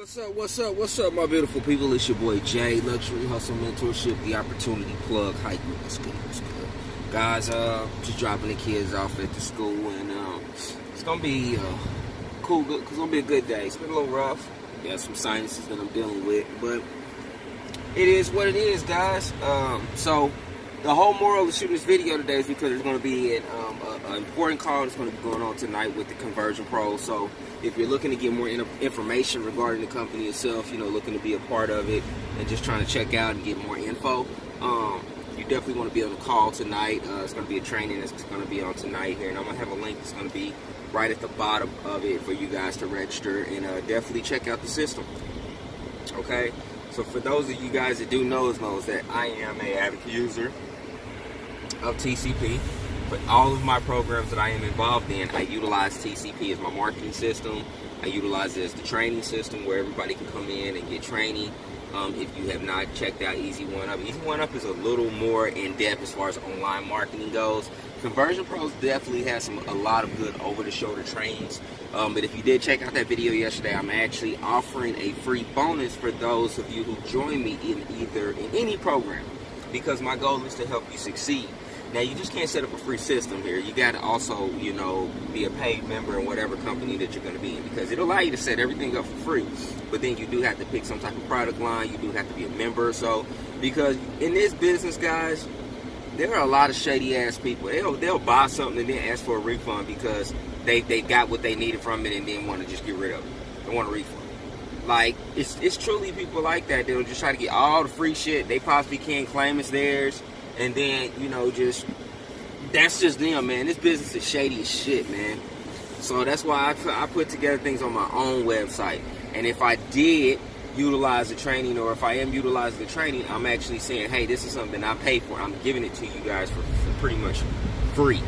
What's up, my beautiful people? It's your boy Jay, Luxury Hustle Mentorship, the Opportunity Plug. How you? What's good? Guys, just dropping the kids off at the school, and it's gonna be cool. It's gonna be a good day. It's been a little rough. Got some sinuses that I'm dealing with, but it is what it is, guys. So the whole moral of shooting this video today is because there's going to be an important call that's going to be going on tonight with the Conversion Pros. So if you're looking to get more information regarding the company itself, looking to be a part of it and just trying to check out and get more info, you definitely want to be on the call tonight. It's going to be a training that's going to be on tonight here, and I'm going to have a link that's going to be right at the bottom of it for you guys to register, and definitely check out the system. Okay? So for those of you guys that do knows that I am an avid user of TCP. But all of my programs that I am involved in, I utilize TCP as my marketing system. I utilize it as the training system where everybody can come in and get training. If you have not checked out Easy One Up, Easy One Up is a little more in depth as far as online marketing goes. Conversion Pros definitely has a lot of good over-the-shoulder trainings. But if you did check out that video yesterday, I'm actually offering a free bonus for those of you who join me in any program, because my goal is to help you succeed. Now, you just can't set up a free system here. You got to also, be a paid member in whatever company that you're going to be in, because it'll allow you to set everything up for free. But then you do have to pick some type of product line. You do have to be a member. So, because in this business, guys, there are a lot of shady ass people. They'll buy something and then ask for a refund because they got what they needed from it and then want to just get rid of it. They want a refund. Like, it's truly people like that. They'll just try to get all the free shit they possibly can, claim it's theirs. And then, that's just them, man. This business is shady as shit, man. So that's why I put together things on my own website. And if I did utilize the training, or if I am utilizing the training, I'm actually saying, hey, this is something I pay for. I'm giving it to you guys for pretty much free.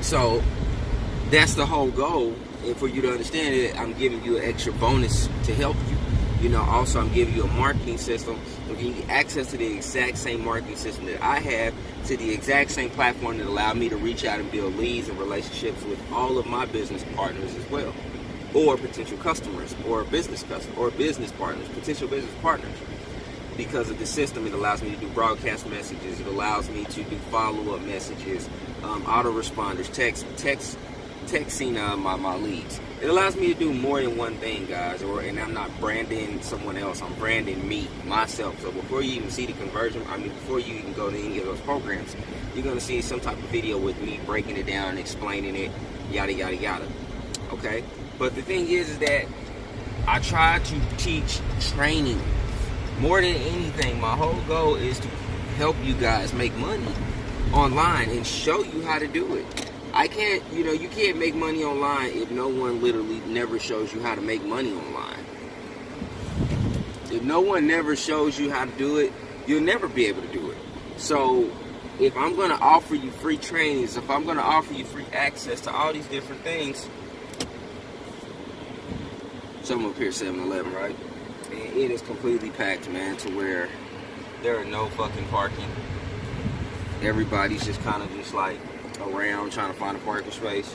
So that's the whole goal. And for you to understand it, I'm giving you an extra bonus to help you. Also, I'm giving you a marketing system. I'm giving you access to the exact same marketing system that I have, to the exact same platform that allowed me to reach out and build leads and relationships with all of my business partners as well, or potential customers, or business customers, or business partners, potential business partners. Because of the system, it allows me to do broadcast messages. It allows me to do follow-up messages, autoresponders, texting my leads. It allows me to do more than one thing, guys. And I'm not branding someone else. I'm branding myself. So before you even see the conversion, before you even go to any of those programs, you're going to see some type of video with me breaking it down and explaining it, yada, yada, yada. Okay? But the thing is that I try to teach training. More than anything, my whole goal is to help you guys make money online and show you how to do it. I can't, you can't make money online if no one literally never shows you how to make money online. If no one never shows you how to do it, you'll never be able to do it. So if I'm going to offer you free trainings, if I'm going to offer you free access to all these different things, something up here, 7-Eleven, right? And it is completely packed, man, to where there are no fucking parking. Everybody's just kind of just like around trying to find a parking space.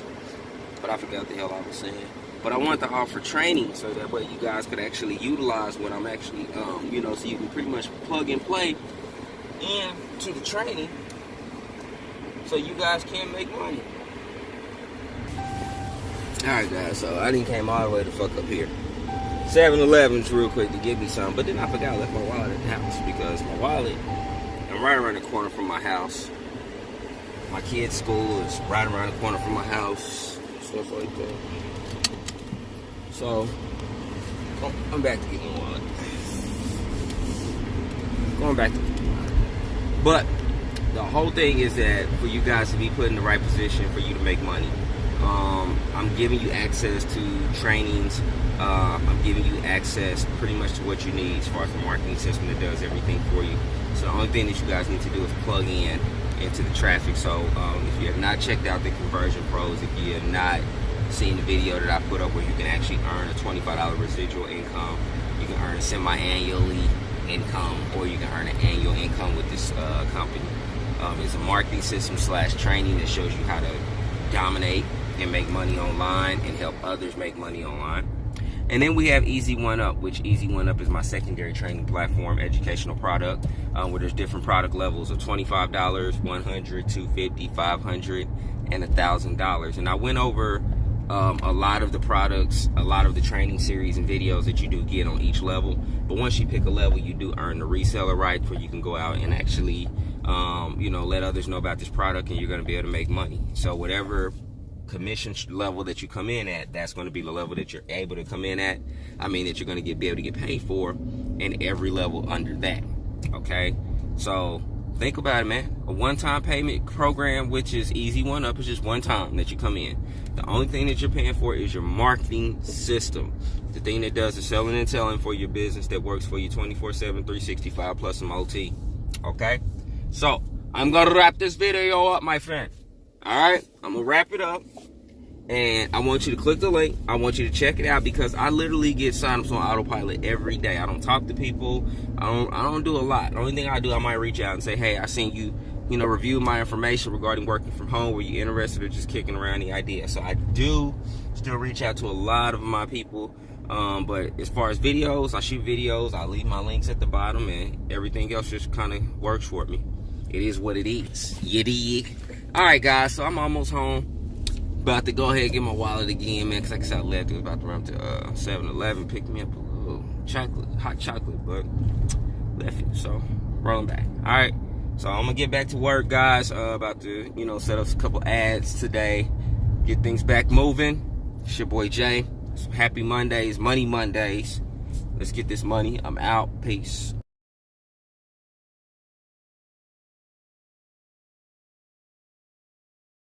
But I forgot what the hell I was saying. But I wanted to offer training so that way you guys could actually utilize what I'm actually, so you can pretty much plug and play into the training so you guys can make money. Alright, guys, so I didn't came all the way the fuck up here. 7-Eleven's real quick to get me some, but then I forgot I left my wallet at the house, because my wallet, I'm right around the corner from my house. My kids' school is right around the corner from my house, stuff like that. So, I'm back to get my wallet. Going back to get my wallet. But the whole thing is that for you guys to be put in the right position for you to make money. I'm giving you access to trainings. I'm giving you access pretty much to what you need as far as the marketing system that does everything for you. So the only thing that you guys need to do is plug into the traffic. So if you have not checked out the Conversion Pros, if you have not seen the video that I put up where you can actually earn a $25 residual income, you can earn a semi-annually income, or you can earn an annual income with this company. It's a marketing system / training that shows you how to dominate and make money online and help others make money online. And then we have Easy One Up, which Easy One Up is my secondary training platform, educational product, where there's different product levels of $25, $100, $250, $500, and $1,000. And I went over a lot of the products, a lot of the training series and videos that you do get on each level. But once you pick a level, you do earn the reseller rights where you can go out and actually, let others know about this product, and you're going to be able to make money. So whatever commission level that you come in at, that's going to be the level that you're able to come in at. That you're going to be able to get paid for, and every level under that. Okay, so think about it, man. A one-time payment program, which is Easy One Up, is just one time that you come in. The only thing that you're paying for is your marketing system, the thing that does the selling and selling for your business, that works for you 24/7, 365 plus some OT. Okay, so I'm gonna wrap this video up, my friend. All right, I'm gonna wrap it up, and I want you to click the link. I want you to check it out, because I literally get signups on autopilot every day. I don't talk to people. I don't do a lot. The only thing I do, I might reach out and say, hey, I seen you, review my information regarding working from home. Were you interested, or just kicking around the idea? So I do still reach out to a lot of my people. But as far as videos, I shoot videos. I leave my links at the bottom, and everything else just kind of works for me. It is what it is. You dig? All right, guys, so I'm almost home. About to go ahead and get my wallet again, man, because like I said, I left. It was about to run to 7-Eleven, pick me up a little hot chocolate, but left it, so rolling back. All right, so I'm going to get back to work, guys. About to, set up a couple ads today, get things back moving. It's your boy Jay. Happy Mondays, Money Mondays. Let's get this money. I'm out. Peace.